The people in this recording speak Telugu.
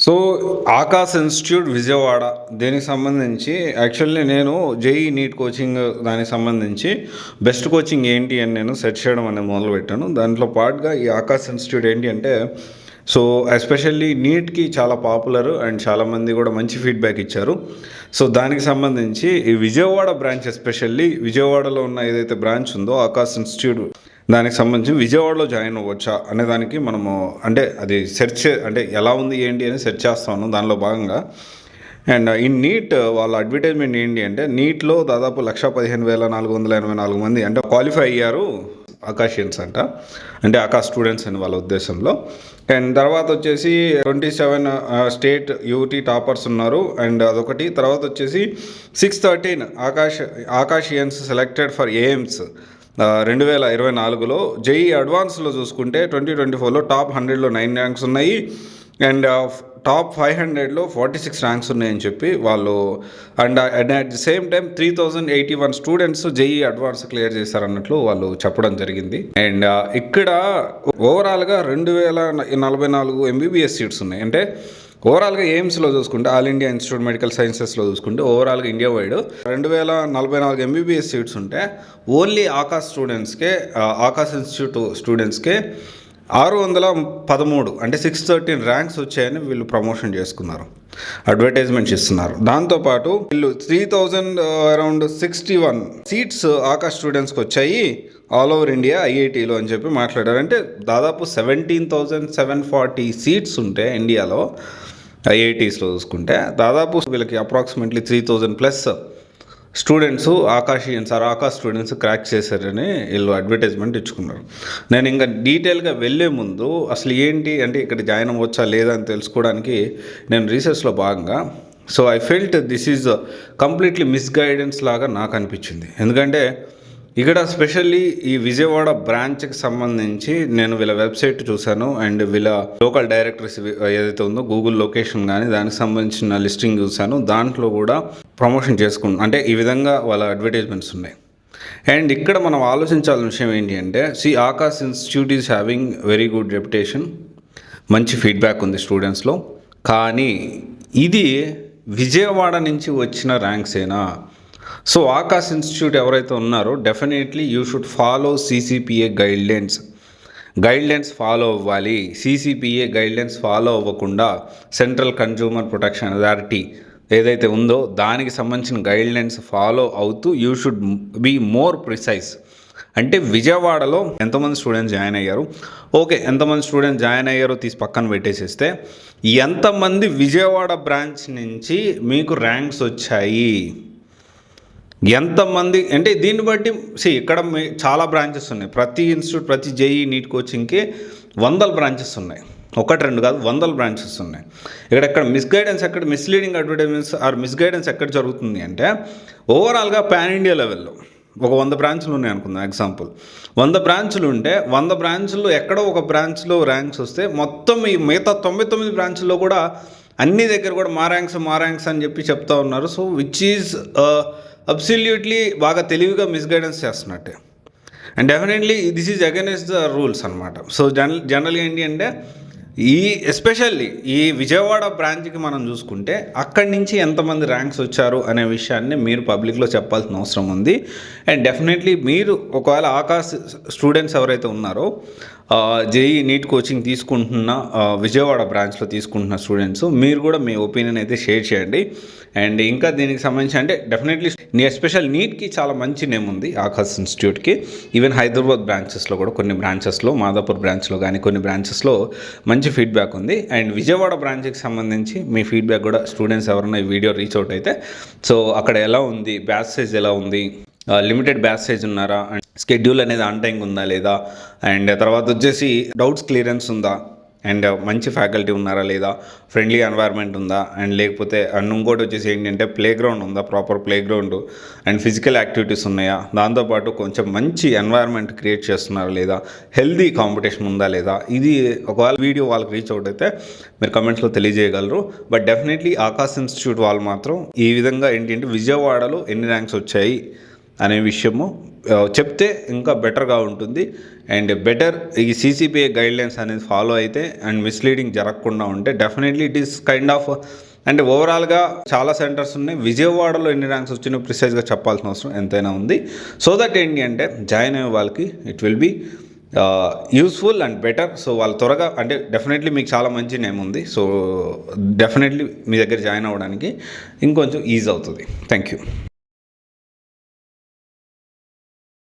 సో ఆకాశ్ ఇన్స్టిట్యూట్ విజయవాడ దీనికి సంబంధించి యాక్చువల్లీ నేను జేఈ నీట్ కోచింగ్ దానికి సంబంధించి బెస్ట్ కోచింగ్ ఏంటి అని నేను సెర్చ్ చేయడం అనేది మొదలుపెట్టాను. దాంట్లో పాటుగా ఈ ఆకాశ్ ఇన్స్టిట్యూట్ ఏంటి అంటే సో ఎస్పెషల్లీ నీట్కి చాలా పాపులర్ అండ్ చాలామంది కూడా మంచి ఫీడ్బ్యాక్ ఇచ్చారు. సో దానికి సంబంధించి ఈ విజయవాడ బ్రాంచ్ ఎస్పెషల్లీ విజయవాడలో ఉన్న ఏదైతే బ్రాంచ్ ఉందో ఆకాశ్ ఇన్స్టిట్యూట్ దానికి సంబంధించి విజయవాడలో జాయిన్ అవ్వచ్చా అనే దానికి మనము అంటే అది సెర్చ్ అంటే ఎలా ఉంది ఏంటి అని సెర్చ్ చేస్తాను దానిలో భాగంగా. అండ్ ఈ నీట్ వాళ్ళ అడ్వర్టైజ్మెంట్ ఏంటి అంటే నీట్లో దాదాపు 1,15,484 మంది అంటే క్వాలిఫై అయ్యారు ఆకాషియన్స్ అంట, అంటే ఆకాష్ స్టూడెంట్స్ అని వాళ్ళ ఉద్దేశంలో. అండ్ తర్వాత వచ్చేసి 27 స్టేట్ యూటీ టాపర్స్ ఉన్నారు అండ్ అదొకటి. తర్వాత వచ్చేసి 613 ఆకాషియన్స్ సెలెక్టెడ్ ఫర్ ఎయిమ్స్ 2024లో. జేఈ అడ్వాన్స్లో చూసుకుంటే 2024లో టాప్ 100లో 9 ర్యాంక్స్ ఉన్నాయి అండ్ టాప్ 500లో 46 ర్యాంక్స్ ఉన్నాయని చెప్పి వాళ్ళు. And at the same time 3,081 students JEE advance clear చేశారన్నట్లు వాళ్ళు చెప్పడం జరిగింది. అండ్ ఇక్కడ ఓవరాల్గా 2,044 ఎంబీబీఎస్ సీట్స్ ఉన్నాయి. అంటే ఓవరాల్గా ఎయిమ్స్లో చూసుకుంటే ఆల్ ఇండియా ఇన్స్టిట్యూట్ మెడికల్ సైన్సెస్లో చూసుకుంటే ఓవరాల్గా ఇండియా వైడ్ 2,044 ఎంబీబీఎస్ సీట్స్ ఉంటే ఓన్లీ ఆకాశ్ స్టూడెంట్స్కే ఆకాశ్ ఇన్స్టిట్యూట్ స్టూడెంట్స్కే 613 అంటే 613 ర్యాంక్స్ వచ్చాయని వీళ్ళు ప్రమోషన్ చేసుకున్నారు, అడ్వర్టైజ్మెంట్స్ ఇస్తున్నారు. దాంతోపాటు వీళ్ళు 3,061 సీట్స్ ఆకాశ్ స్టూడెంట్స్కి వచ్చాయి ఆల్ ఓవర్ ఇండియా ఐఐటీలో అని చెప్పి మాట్లాడారు. అంటే దాదాపు 17,740 సీట్స్ ఉంటే ఇండియాలో ఐఐటీస్లో చూసుకుంటే దాదాపు వీళ్ళకి approximately 3,000+ students Akash students crack చేశారని వీళ్ళు అడ్వర్టైజ్మెంట్ ఇచ్చుకున్నారు. నేను ఇంకా డీటెయిల్గా వెళ్ళే ముందు అసలు ఏంటి అంటే ఇక్కడ జాయిన్ అవ్వచ్చా లేదా అని తెలుసుకోవడానికి నేను రీసెర్చ్లో భాగంగా so I felt this is completely misguidance లాగా నాకు అనిపించింది. ఎందుకంటే ఇక్కడ స్పెషల్లీ ఈ విజయవాడ బ్రాంచ్కి సంబంధించి నేను వీళ్ళ వెబ్సైట్ చూశాను అండ్ వీళ్ళ లోకల్ డైరెక్టరీస్ ఏదైతే ఉందో గూగుల్ లొకేషన్ కానీ దానికి సంబంధించిన లిస్టింగ్ చూశాను. దాంట్లో కూడా ప్రమోషన్ చేసుకుంటున్నాను అంటే ఈ విధంగా వాళ్ళ అడ్వర్టైజ్మెంట్స్ ఉన్నాయి. అండ్ ఇక్కడ మనం ఆలోచించాల్సిన విషయం ఏంటి అంటే Akash institute is having very good reputation, మంచి ఫీడ్బ్యాక్ ఉంది స్టూడెంట్స్లో. కానీ ఇది విజయవాడ నుంచి వచ్చిన ర్యాంక్సేనా? సో ఆకాశ్ ఇన్స్టిట్యూట్ ఎవరైతే ఉన్నారో definitely you should follow CCPA guidelines follow అవ్వాలి. CCPA గైడ్లైన్స్ ఫాలో అవ్వకుండా సెంట్రల్ కన్జ్యూమర్ ప్రొటెక్షన్ అథారిటీ ఏదైతే ఉందో దానికి సంబంధించిన గైడ్లైన్స్ ఫాలో అవుతూ you should be more precise. అంటే విజయవాడలో ఎంతమంది స్టూడెంట్స్ జాయిన్ అయ్యారు, ఓకే ఎంతమంది స్టూడెంట్స్ జాయిన్ అయ్యారో తీసి పక్కన పెట్టేసేస్తే ఎంతమంది విజయవాడ బ్రాంచ్ నుంచి మీకు ర్యాంక్స్ వచ్చాయి, ఎంతమంది అంటే దీన్ని బట్టి ఇక్కడ చాలా బ్రాంచెస్ ఉన్నాయి. ప్రతి ఇన్స్టిట్యూట్ ప్రతి జేఈ నీట్ కోచింగ్కి 100 బ్రాంచెస్ ఉన్నాయి, 1-2 కాదు 100 బ్రాంచెస్ ఉన్నాయి. ఇక్కడ మిస్గైడెన్స్ ఎక్కడ మిస్లీడింగ్ అడ్వర్టైజ్మెంట్స్ ఆర్ మిస్గైడెన్స్ ఎక్కడ జరుగుతుంది అంటే ఓవరాల్గా పాన్ ఇండియా లెవెల్లో ఒక 100 బ్రాంచ్లు ఉన్నాయి అనుకుందాం. ఎగ్జాంపుల్ 100 బ్రాంచ్లు ఉంటే 100 బ్రాంచ్లో ఎక్కడో ఒక బ్రాంచ్లో ర్యాంక్స్ వస్తే మొత్తం ఈ మిగతా 99 బ్రాంచ్ల్లో కూడా అన్ని దగ్గర కూడా మా ర్యాంక్స్ అని చెప్పి చెప్తా ఉన్నారు. సో విచ్ ఈజ్ అబ్సల్యూట్లీ బాగా తెలివిగా మిస్గైడెన్స్ చేస్తున్నట్టే. And definitely this is against the rules అనమాట. సో జనరల్గా ఏంటి అంటే ఎస్పెషల్లీ ఈ విజయవాడ బ్రాంచ్కి మనం చూసుకుంటే అక్కడి నుంచి ఎంతమంది ర్యాంక్స్ వచ్చారు అనే విషయాన్ని మీరు పబ్లిక్లో చెప్పాల్సిన అవసరం ఉంది. అండ్ డెఫినెట్లీ మీరు ఒకవేళ ఆకాశ్ స్టూడెంట్స్ ఎవరైతే ఉన్నారో జేఈ నీట్ కోచింగ్ తీసుకుంటున్న విజయవాడ బ్రాంచ్లో తీసుకుంటున్న స్టూడెంట్స్ మీరు కూడా మీ ఒపీనియన్ అయితే షేర్ చేయండి. అండ్ ఇంకా దీనికి సంబంధించి అంటే డెఫినెట్లీ ఎస్పెషల్ నీట్కి చాలా మంచి నేమ్ ఉంది ఆకాశ్ ఇన్స్టిట్యూట్కి. ఈవెన్ హైదరాబాద్ బ్రాంచెస్లో కూడా కొన్ని బ్రాంచెస్లో మాదాపూర్ బ్రాంచ్లో కానీ కొన్ని బ్రాంచెస్లో మంచి ఫీడ్బ్యాక్ ఉంది. అండ్ విజయవాడ బ్రాంచ్కి సంబంధించి మీ ఫీడ్బ్యాక్ కూడా స్టూడెంట్స్ ఎవరైనా ఈ వీడియో రీచ్ అవుట్ అయితే సో అక్కడ ఎలా ఉంది, బ్యాచ్ సైజ్ ఎలా ఉంది, లిమిటెడ్ బ్యాచ్ సైజ్ ఉన్నారా, అండ్ స్కెడ్యూల్ అనేది ఆన్ టైం ఉందా లేదా, అండ్ తర్వాత వచ్చేసి డౌట్స్ క్లియరెన్స్ ఉందా, అండ్ మంచి ఫ్యాకల్టీ ఉన్నారా లేదా, ఫ్రెండ్లీ ఎన్వైర్న్మెంట్ ఉందా, అండ్ లేకపోతే అండ్ ఇంకోటి వచ్చేసి ఏంటంటే ప్లే గ్రౌండ్ ఉందా, proper play ground and physical activities ఉన్నాయా, దాంతోపాటు కొంచెం మంచి ఎన్వైర్న్మెంట్ క్రియేట్ చేస్తున్నారా లేదా, హెల్దీ కాంపిటీషన్ ఉందా లేదా. ఇది ఒకవేళ వీడియో వాళ్ళకి రీచ్ అవుట్ అయితే మీరు కమెంట్స్లో తెలియజేయగలరు. బట్ డెఫినెట్లీ ఆకాశ్ ఇన్స్టిట్యూట్ వాళ్ళు మాత్రం ఈ విధంగా ఏంటంటే విజయవాడలో ఎన్ని ర్యాంక్స్ వచ్చాయి అనే విషయము చెప్తే ఇంకా బెటర్గా ఉంటుంది. అండ్ బెటర్ ఈ CCPA గైడ్లైన్స్ అనేది ఫాలో అయితే అండ్ మిస్లీడింగ్ జరగకుండా ఉంటే definitely it is kind of అంటే ఓవరాల్గా చాలా సెంటర్స్ ఉన్నాయి. విజయవాడలో ఎన్ని ర్యాంక్స్ వచ్చినాయో ప్రిసైజ్గా చెప్పాల్సిన అవసరం ఎంతైనా ఉంది. సో దట్ ఏంటి అంటే జాయిన్ అయ్యే వాళ్ళకి it will be useful and better. So వాళ్ళు త్వరగా అంటే డెఫినెట్లీ మీకు చాలా మంచి నేమ్ ఉంది. సో డెఫినెట్లీ మీ దగ్గర జాయిన్ అవ్వడానికి ఇంకొంచెం ఈజీ అవుతుంది. Thank you.